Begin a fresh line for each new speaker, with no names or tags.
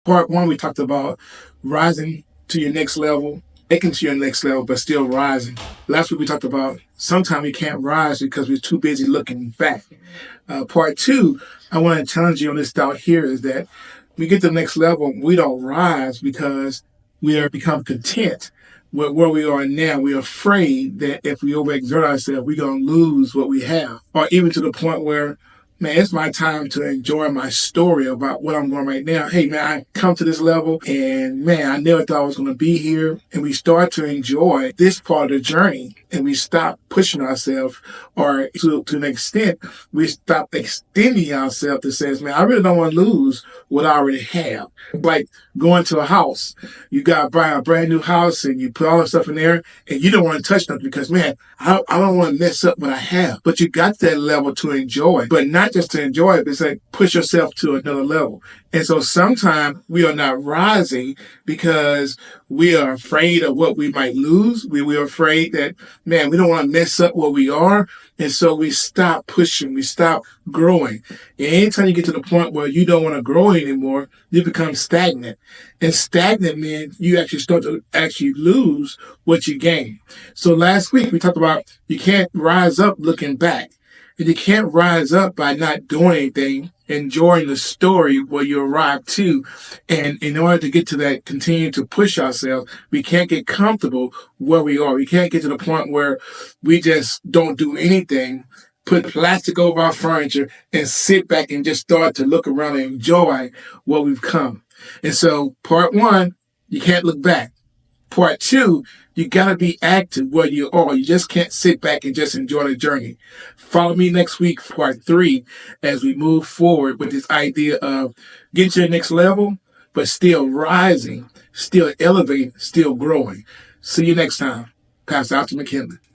Part one, we talked about rising to your next level, taking to your next level, but still rising. Last week, we talked about sometimes we can't rise because we're too busy looking back. Part two, I want to challenge you on this thought here is that we get to the next level, we don't rise because we are become content with where we are now. We're afraid that if we overexert ourselves, we're going to lose what we have. Or even to the point where, man, it's my time to enjoy my story about what I'm going right now. Hey, man, I come to this level and, man, I never thought I was going to be here. And we start to enjoy this part of the journey and we stop pushing ourselves, or to an extent, we stop extending ourselves to say, man, I really don't want to lose what I already have. Like going to a house, you got to buy a brand new house and you put all the stuff in there and you don't want to touch nothing because, man, I don't want to mess up what I have. But you got that level to enjoy, but not just to enjoy it, but it's like push yourself to another level. And so sometimes we are not rising because we are afraid of what we might lose. We are afraid that, man, we don't want to mess up what we are. And so we stop pushing, we stop growing. And anytime you get to the point where you don't want to grow anymore, you become stagnant. And stagnant means you actually start to actually lose what you gain. So last week we talked about you can't rise up looking back. And you can't rise up by not doing anything, enjoying the story where you arrived to. And in order to get to that, continue to push ourselves, we can't get comfortable where we are. We can't get to the point where we just don't do anything, put plastic over our furniture, and sit back and just start to look around and enjoy what we've come. And so part one, you can't look back. Part two, you got to be active where you are. You just can't sit back and just enjoy the journey. Follow me next week, part three, as we move forward with this idea of getting to the next level, but still rising, still elevating, still growing. See you next time. Pastor Alton McKinley.